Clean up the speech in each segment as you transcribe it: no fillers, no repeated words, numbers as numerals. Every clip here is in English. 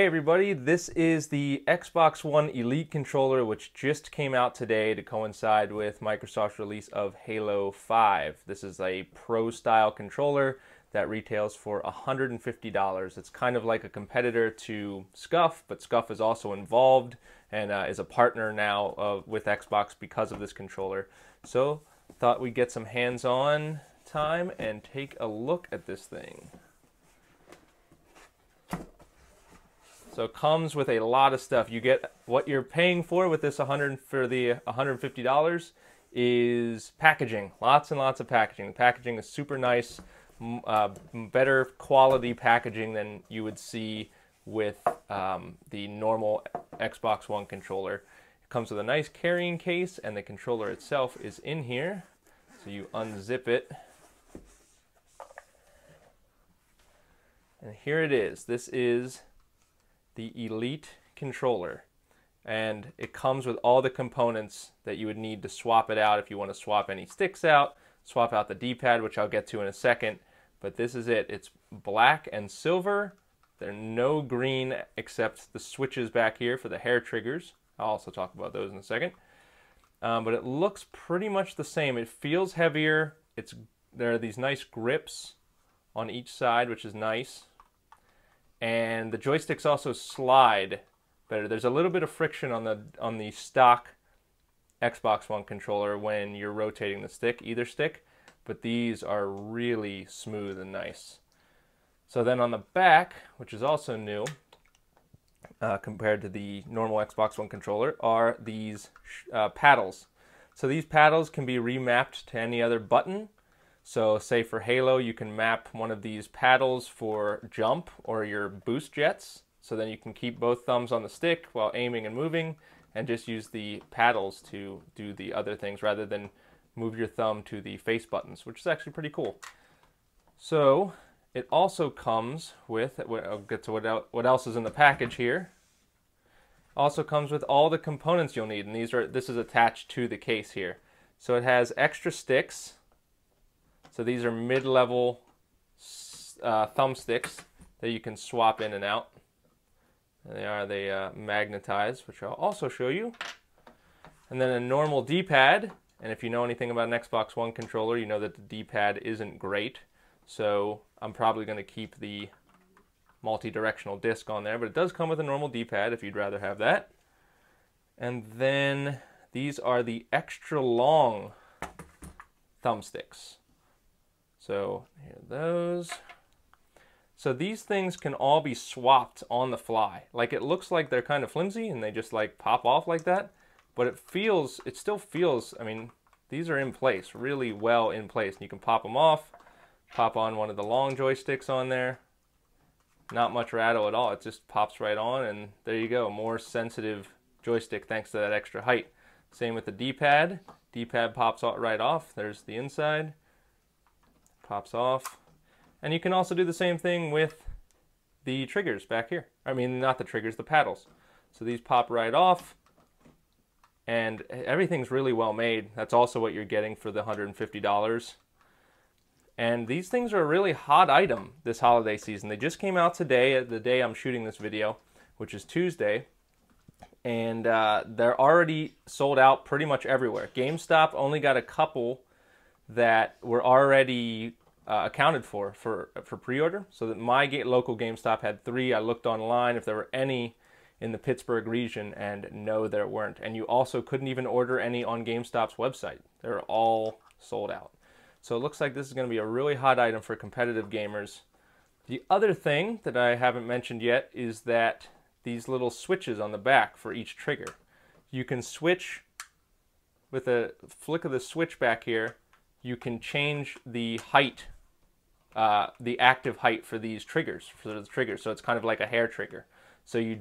everybody, this is the Xbox One Elite controller, which just came out today to coincide with Microsoft's release of Halo 5. This is a pro style controller that retails for $150. It's kind of like a competitor to Scuff, but Scuff is also involved and is a partner now with Xbox because of this controller. So thought we'd get some hands-on time and take a look at this thing. So it comes with a lot of stuff. You get what you're paying for with this $150 is packaging. Lots and lots of packaging. The packaging is super nice, better quality packaging than you would see with the normal Xbox One controller. It comes with a nice carrying case, and the controller itself is in here. So you unzip it. And here it is. This is the Elite controller, and it comes with all the components that you would need to swap it out if you want to swap any sticks out, swap out the D-pad, which I'll get to in a second. But this is it. It's black and silver. There's no green except the switches back here for the hair triggers. I'll also talk about those in a second. But it looks pretty much the same. It feels heavier. There are these nice grips on each side, which is nice. And the joysticks also slide better. There's a little bit of friction on the stock Xbox One controller when you're rotating the stick, either stick, but these are really smooth and nice. So then on the back, which is also new compared to the normal Xbox One controller, are these paddles. So these paddles can be remapped to any other button. So say for Halo, you can map one of these paddles for jump or your boost jets. So then you can keep both thumbs on the stick while aiming and moving and just use the paddles to do the other things rather than move your thumb to the face buttons, which is actually pretty cool. So it also comes with, I'll get to what else is in the package here. Also comes with all the components you'll need, and this is attached to the case here. So it has extra sticks. So these are mid-level thumbsticks that you can swap in and out. And they magnetize, which I'll also show you. And then a normal D-pad. And if you know anything about an Xbox One controller, you know that the D-pad isn't great. So I'm probably going to keep the multi-directional disc on there. But it does come with a normal D-pad if you'd rather have that. And then these are the extra long thumbsticks. So here are those. So these things can all be swapped on the fly. Like, it looks like they're kind of flimsy and they just like pop off like that, but it still feels, I mean, these are in place, really well in place. And you can pop them off, pop on one of the long joysticks on there. Not much rattle at all. It just pops right on, and there you go. More sensitive joystick thanks to that extra height. Same with the D-pad. D-pad pops right off. There's the inside. Pops off. And you can also do the same thing with the triggers back here. I mean, not the triggers, the paddles. So these pop right off, and everything's really well made. That's also what you're getting for the $150. And these things are a really hot item this holiday season. They just came out today, the day I'm shooting this video, which is Tuesday. And they're already sold out pretty much everywhere. GameStop only got a couple that were already accounted for pre-order. So that my local GameStop had 3. I looked online if there were any in the Pittsburgh region, and no, there weren't. And you also couldn't even order any on GameStop's website. They're all sold out. So it looks like this is going to be a really hot item for competitive gamers. The other thing that I haven't mentioned yet is that these little switches on the back for each trigger. You can switch with a flick of the switch back here. You can change the height, the active height for these triggers, So it's kind of like a hair trigger. So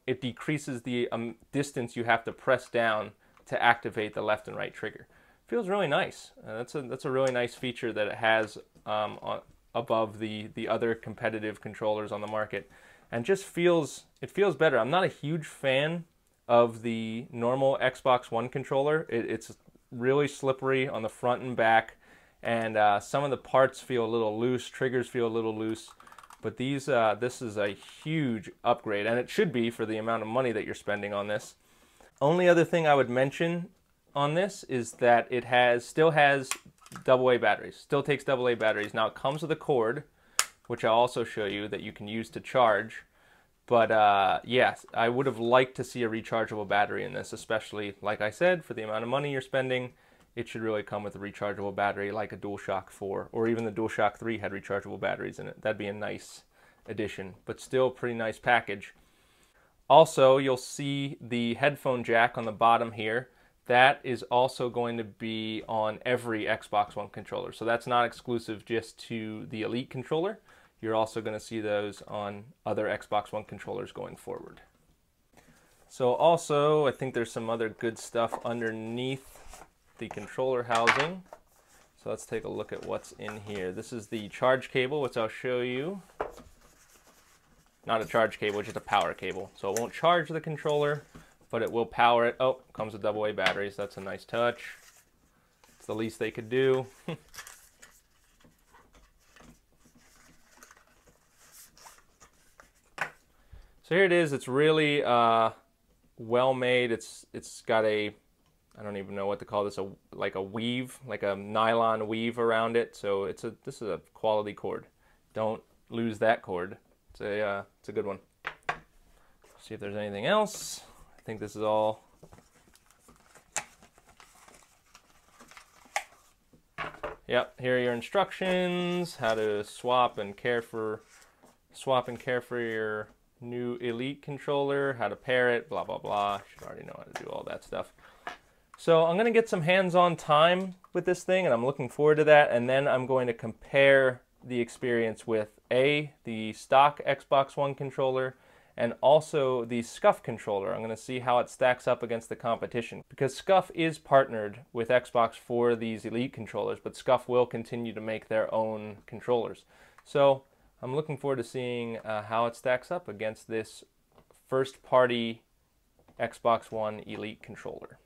it decreases the distance you have to press down to activate the left and right trigger. Feels really nice. That's a really nice feature that it has above the other competitive controllers on the market, and it feels better. I'm not a huge fan of the normal Xbox One controller. It's really slippery on the front and back, and some of the parts feel a little loose, triggers feel a little loose, But this is a huge upgrade, and it should be for the amount of money that you're spending on this. Only other thing I would mention on this is that it still has AA batteries, still takes AA batteries. Now it comes with a cord, which I'll also show you, that you can use to charge. But yes, I would have liked to see a rechargeable battery in this, especially, like I said, for the amount of money you're spending. It should really come with a rechargeable battery like a DualShock 4, or even the DualShock 3 had rechargeable batteries in it. That'd be a nice addition, but still pretty nice package. Also, you'll see the headphone jack on the bottom here. That is also going to be on every Xbox One controller. So that's not exclusive just to the Elite controller. You're also going to see those on other Xbox One controllers going forward. So also, I think there's some other good stuff underneath the controller housing. So let's take a look at what's in here. This is the charge cable, which I'll show you. Not a charge cable, just a power cable. So it won't charge the controller, but it will power it. Oh, comes with AA batteries. That's a nice touch. It's the least they could do. So here it is. It's really well made. It's got a, I don't even know what to call this, like a weave, like a nylon weave around it. So this is a quality cord. Don't lose that cord. It's a good one. See if there's anything else. I think this is all. Yep, here are your instructions, how to swap and care for your new Elite controller, how to pair it, blah blah blah. Should already know how to do all that stuff. So I'm going to get some hands-on time with this thing, and I'm looking forward to that, and then I'm going to compare the experience with the stock Xbox One controller and also the SCUF controller. I'm going to see how it stacks up against the competition, because SCUF is partnered with Xbox for these Elite controllers, but SCUF will continue to make their own controllers. So I'm looking forward to seeing how it stacks up against this first-party Xbox One Elite controller.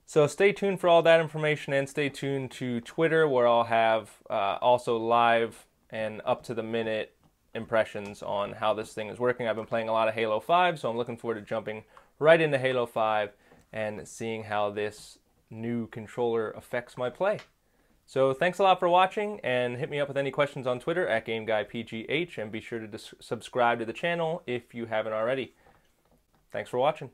So stay tuned for all that information, and stay tuned to Twitter, where I'll have also live and up-to-the-minute impressions on how this thing is working. I've been playing a lot of Halo 5, so I'm looking forward to jumping right into Halo 5 and seeing how this new controller affects my play. So thanks a lot for watching, and hit me up with any questions on Twitter at GameGuyPGH, and be sure to subscribe to the channel if you haven't already. Thanks for watching.